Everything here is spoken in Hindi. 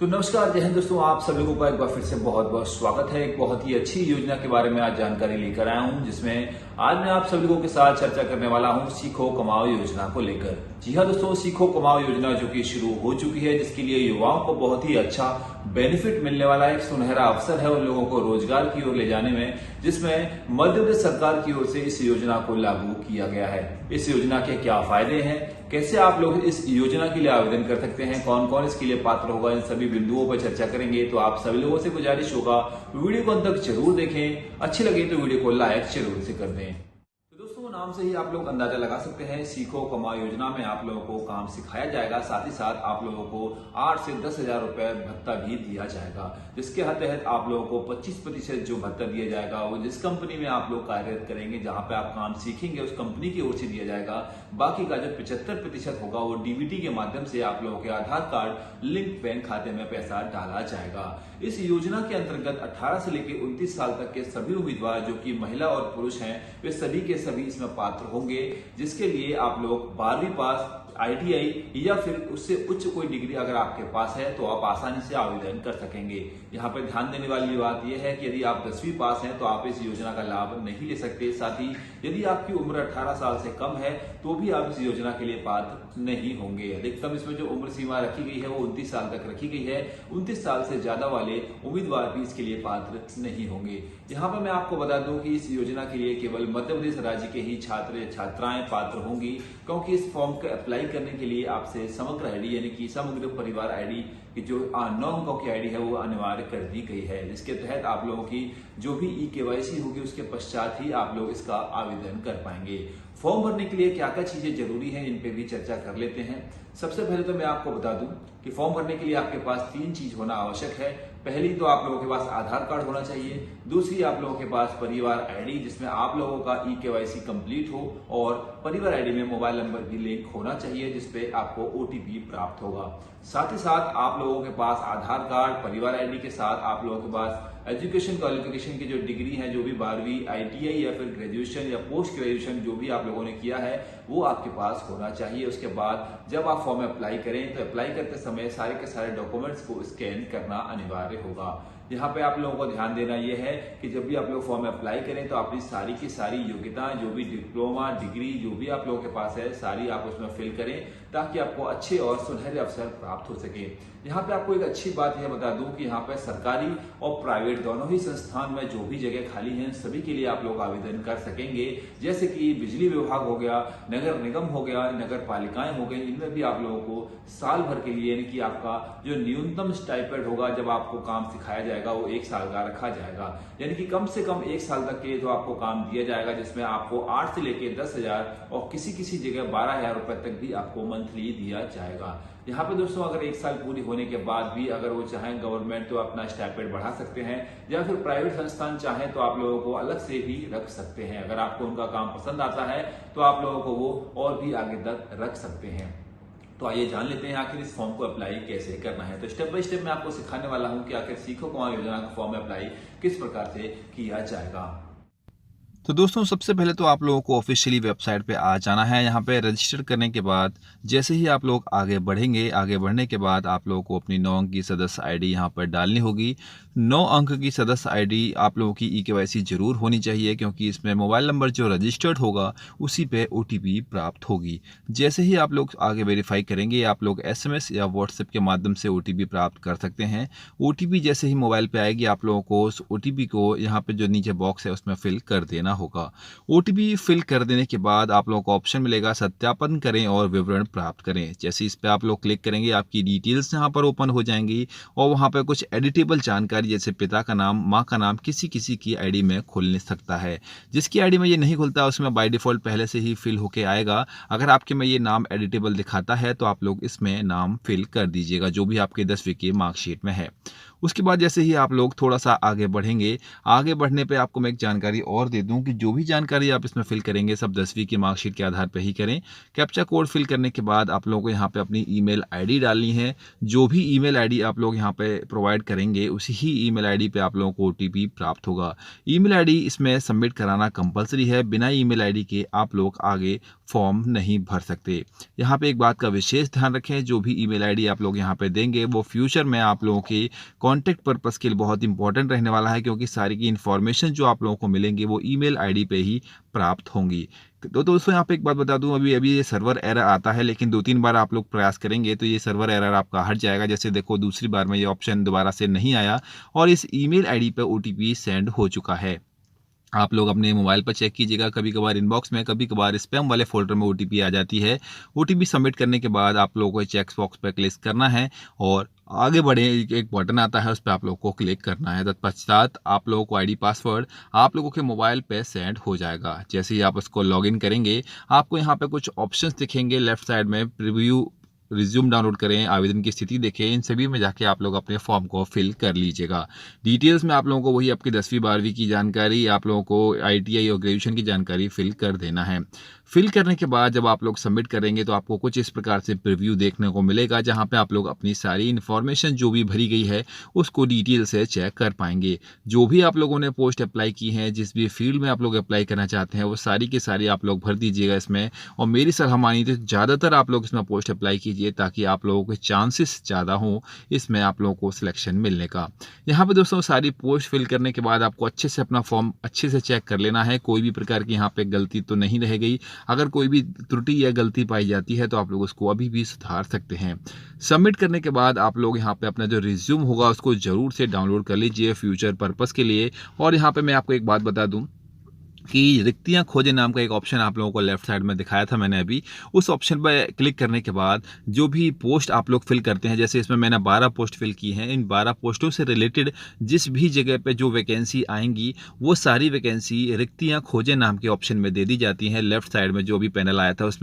तो नमस्कार, जय हिंद दोस्तों। आप सभी लोगों का एक बार फिर से बहुत बहुत स्वागत है। एक बहुत ही अच्छी योजना के बारे में आज जानकारी लेकर आया हूं, जिसमें आज मैं आप सभी लोगों के साथ चर्चा करने वाला हूं सीखो कमाओ योजना को लेकर। जी हाँ दोस्तों, सीखो कमाओ योजना जो कि शुरू हो चुकी है, जिसके लिए युवाओं को बहुत ही अच्छा बेनिफिट मिलने वाला एक सुनहरा अवसर है उन लोगों को रोजगार की ओर ले जाने में, जिसमें मध्य प्रदेश सरकार की ओर से इस योजना को लागू किया गया है। इस योजना के क्या फायदे हैं, कैसे आप लोग इस योजना के लिए आवेदन कर सकते हैं, कौन कौन इसके लिए पात्र होगा, इन सभी बिंदुओं पर चर्चा करेंगे। तो आप सभी लोगों से गुजारिश होगा वीडियो को अंत तक जरूर देखें, अच्छी लगे तो वीडियो को लाइक जरूर से कर दें। तो दोस्तों, नाम से ही आप लोग अंदाजा लगा सकते हैं, सीखो कमाओ योजना में आप लोगों को काम सिखाया जाएगा, साथ ही साथ आप लोगों को 8 से 10,000 रुपए भत्ता भी दिया जाएगा, जिसके तहत आप लोगों को 25% जो भत्ता दिया जाएगा वो जिस कंपनी में आप लोग कार्यरत करेंगे, जहां पे आप काम सीखेंगे, उस कंपनी की ओर से दिया जाएगा। बाकी का जो 75% होगा वो डीबीटी के माध्यम से आप लोगों के आधार कार्ड लिंक बैंक खाते में पैसा डाला जाएगा। इस योजना के अंतर्गत 18 से लेकर 29 साल तक के सभी उम्मीदवार जो कि महिला और पुरुष हैं, वे सभी के सभी इसमें पात्र होंगे, जिसके लिए आप लोग 12वीं पास, ITI या फिर उससे उच्च कोई डिग्री अगर आपके पास है तो आप आसानी से आवेदन कर सकेंगे। यहाँ पर ध्यान देने वाली बात यह है कि यदि आप 10वीं पास हैं तो आप इस योजना का लाभ नहीं ले सकते। साथ ही यदि आपकी उम्र 18 साल से कम है तो भी आप इस योजना के लिए पात्र नहीं होंगे। अधिकतम इसमें जो उम्र सीमा रखी गई है वो 29 साल तक रखी गई है। 29 साल से ज्यादा वाले उम्मीदवार भी इसके लिए पात्र नहीं होंगे। यहाँ पर मैं आपको बता दूं कि इस योजना के लिए केवल मध्य प्रदेश राज्य के ही छात्र छात्राएं पात्र होंगी, क्योंकि इस फॉर्म को अप्लाई करने के लिए आपसे समग्र आईडी यानी कि समग्र परिवार आईडी की जो 9 अंकों की आईडी है वो अनिवार्य कर दी गई है, जिसके तहत आप लोगों की जो भी KYC होगी उसके पश्चात ही आप लोग इसका आवेदन कर पाएंगे। फॉर्म भरने के लिए क्या क्या चीजें जरूरी हैं, इन पे भी चर्चा कर लेते हैं। सबसे पहले तो मैं आपको बता दूं कि फॉर्म भरने के लिए आपके पास 3 चीज होना आवश्यक है। पहली तो आप लोगों के पास आधार कार्ड होना चाहिए, दूसरी आप लोगों के पास परिवार आईडी जिसमें आप लोगों का KYC कंप्लीट हो, और परिवार आईडी में मोबाइल नंबर भी लिंक होना चाहिए जिसपे आपको OTP प्राप्त होगा। साथ ही साथ आप लोगों के पास आधार कार्ड, परिवार आईडी के साथ आप लोगों के पास एजुकेशन क्वालिफिकेशन की जो डिग्री है, जो भी 12वीं ITI या फिर ग्रेजुएशन या पोस्ट ग्रेजुएशन जो भी आप लोगों ने किया है वो आपके पास होना चाहिए। उसके बाद जब आप फॉर्म अप्लाई करें तो अप्लाई करते समय सारे के सारे डॉक्यूमेंट्स को स्कैन करना अनिवार्य होगा। यहाँ पे आप लोगों को ध्यान देना यह है कि जब भी आप लोग फॉर्म अप्लाई करें तो अपनी सारी की सारी योग्यता, जो भी डिप्लोमा डिग्री जो भी आप लोगों के पास है, सारी आप उसमें फिल करें ताकि आपको अच्छे और सुनहरे अवसर प्राप्त हो सके। यहाँ पे आपको एक अच्छी बात यह बता दूं कि यहाँ पे सरकारी और प्राइवेट दोनों ही संस्थान में जो भी जगह खाली हैं सभी के लिए आप लोग आवेदन कर सकेंगे। जैसे कि बिजली विभाग हो गया, नगर निगम हो गया, नगर पालिकाएं हो गई, इनमें भी आप लोगों को साल भर के लिए यानी कि आपका जो न्यूनतम स्टाइपेंड होगा जब आपको काम सिखाया जाएगा वो 1 साल का रखा जाएगा। यानी कि कम से कम 1 साल तक के जो आपको काम दिया जाएगा, जिसमें आपको 8 से लेकर 10,000 और किसी किसी जगह 12,000 रुपए तक भी आपको मंथली दिया जाएगा। यहाँ पे दोस्तों अगर 1 साल पूरी होने के बाद भी अगर वो चाहें गवर्नमेंट तो अपना स्टाइपेंड बढ़ा सकते हैं, या फिर प्राइवेट संस्थान चाहें तो आप लोगों को अलग से भी रख सकते हैं। अगर आपको उनका काम पसंद आता है तो आप लोगों को वो और भी आगे तक रख सकते हैं। तो आइए जान लेते हैं आखिर इस फॉर्म को अप्लाई कैसे करना है। तो स्टेप बाय स्टेप मैं आपको सिखाने वाला हूं कि आखिर सीखो कमाओ योजना का फॉर्म अप्लाई किस प्रकार से किया जाएगा। तो दोस्तों सबसे पहले तो आप लोगों को ऑफिशियली वेबसाइट पे आ जाना है। यहाँ पे रजिस्टर करने के बाद जैसे ही आप लोग आगे बढ़ेंगे, आगे बढ़ने के बाद आप लोगों को अपनी 9 अंक की सदस्य आईडी यहाँ पर डालनी होगी। 9 अंक की सदस्य आईडी आप लोगों की KYC जरूर होनी चाहिए, क्योंकि इसमें मोबाइल नंबर जो रजिस्टर्ड होगा उसी पे OTP प्राप्त होगी। जैसे ही आप लोग आगे वेरीफाई करेंगे आप लोग SMS या WhatsApp के माध्यम से OTP प्राप्त कर सकते हैं। OTP जैसे ही मोबाइल पे आएगी आप लोगों को उस OTP को यहाँ पे जो नीचे बॉक्स है उसमें फिल कर देना होगा। OTP फिल कर देने के बाद आप लोगों को ऑप्शन मिलेगा सत्यापन करें और विवरण प्राप्त करें। जैसे इस पे आप लोग क्लिक करेंगे आपकी डिटेल्स यहाँ पर ओपन हो जाएंगी, और वहाँ पे कुछ एडिटेबल जानकारी जैसे पिता का नाम, माँ का नाम किसी किसी की आईडी में खुल सकता है। जिसकी आईडी में ये नहीं खुलता उसमें बाय डिफॉल्ट पहले से ही फिल होके आएगा। अगर आपके में ये नाम एडिटेबल दिखाता है तो आप लोग इसमें नाम फिल कर दीजिएगा जो भी आपके 10वीं की मार्कशीट में है। उसके बाद जैसे ही आप लोग थोड़ा सा आगे बढ़ेंगे, आगे बढ़ने पे आपको मैं एक जानकारी और दे दूं कि जो भी जानकारी आप इसमें फिल करेंगे सब 10वीं की मार्कशीट के आधार पे ही करें। कैप्चा कोड फिल करने के बाद आप लोगों को यहाँ पे अपनी ईमेल आईडी डालनी है। जो भी ईमेल आईडी आप लोग यहाँ पे प्रोवाइड करेंगे उसी ही ईमेल आईडी पे आप लोगों को OTP प्राप्त होगा। ईमेल आईडी इसमें सबमिट कराना कंपलसरी है। बिना ईमेल आईडी के आप लोग आगे फॉर्म नहीं भर सकते। यहाँ पे एक बात का विशेष ध्यान रखें, जो भी ईमेल आईडी आप लोग यहाँ पे देंगे वो फ्यूचर में आप लोगों के कॉन्टैक्ट पर्पस के लिए बहुत इंपॉर्टेंट रहने वाला है, क्योंकि सारी की इन्फॉर्मेशन जो आप लोगों को मिलेंगी वो ईमेल आईडी पे ही प्राप्त होंगी। तो दोस्तों यहाँ पे एक बात बता दूं, अभी ये सर्वर एरर आता है, लेकिन 2-3 बार आप लोग प्रयास करेंगे तो ये सर्वर एरर आपका हट जाएगा। जैसे देखो दूसरी बार में ये ऑप्शन दोबारा से नहीं आया और इस ईमेल आईडी पे ओटीपी सेंड हो चुका है। आप लोग अपने मोबाइल पर चेक कीजिएगा, कभी कभार इनबॉक्स में, कभी कभार स्पैम वाले फोल्डर में ओटीपी आ जाती है। ओटीपी सबमिट करने के बाद आप लोगों को चेक बॉक्स पर क्लिक करना है और आगे बढ़े एक बटन आता है, उस पर आप लोगों को क्लिक करना है। तत्पश्चात आप लोगों को आईडी पासवर्ड आप लोगों के मोबाइल पे सेंड हो जाएगा। जैसे ही आप उसको लॉगिन करेंगे आपको यहाँ पे कुछ ऑप्शंस दिखेंगे लेफ्ट साइड में, प्रीव्यू, रिज्यूम डाउनलोड करें, आवेदन की स्थिति देखें, इन सभी में जाके आप लोग अपने फॉर्म को फिल कर लीजिएगा। डिटेल्स में आप लोगों को वही आपकी 10वीं 12वीं की जानकारी, आप लोगों को आईटीआई और ग्रेजुएशन की जानकारी फिल कर देना है। फिल करने के बाद जब आप लोग सबमिट करेंगे तो आपको कुछ इस प्रकार से प्रीव्यू देखने को मिलेगा, जहां पे आप लोग अपनी सारी इन्फॉर्मेशन जो भी भरी गई है उसको डिटेल से चेक कर पाएंगे। जो भी आप लोगों ने पोस्ट अप्लाई की है, जिस भी फील्ड में आप लोग अप्लाई करना चाहते हैं, वो सारी की सारी आप लोग भर दीजिएगा इसमें। और मेरी सलाह मानी तो ज़्यादातर आप लोग इसमें पोस्ट अप्लाई कीजिए, ताकि आप लोगों के चांसेस ज़्यादा हों इसमें आप लोगों को सिलेक्शन मिलने का। यहाँ पे दोस्तों सारी पोस्ट फिल करने के बाद आपको अच्छे से अपना फॉर्म अच्छे से चेक कर लेना है, कोई भी प्रकार की यहाँ पे गलती तो नहीं रह गई। अगर कोई भी त्रुटि या गलती पाई जाती है तो आप लोग उसको अभी भी सुधार सकते हैं। सबमिट करने के बाद आप लोग यहाँ पे अपना जो रिज्यूम होगा उसको जरूर से डाउनलोड कर लीजिए फ्यूचर पर्पस के लिए। और यहाँ पे मैं आपको एक बात बता दूं कि रिक्तियां खोजे नाम का एक ऑप्शन आप लोगों को लेफ्ट साइड में दिखाया था मैंने अभी, उस ऑप्शन पर क्लिक करने के बाद जो भी पोस्ट आप लोग फिल करते हैं, जैसे इसमें मैंने 12 पोस्ट फिल की हैं, इन 12 पोस्टों से रिलेटेड जिस भी जगह पे जो वैकेंसी आएंगी वो सारी वैकेंसी रिक्तियां खोजे नाम के ऑप्शन में दे दी जाती हैं। लेफ्ट साइड में जो भी पैनल आया था उसमें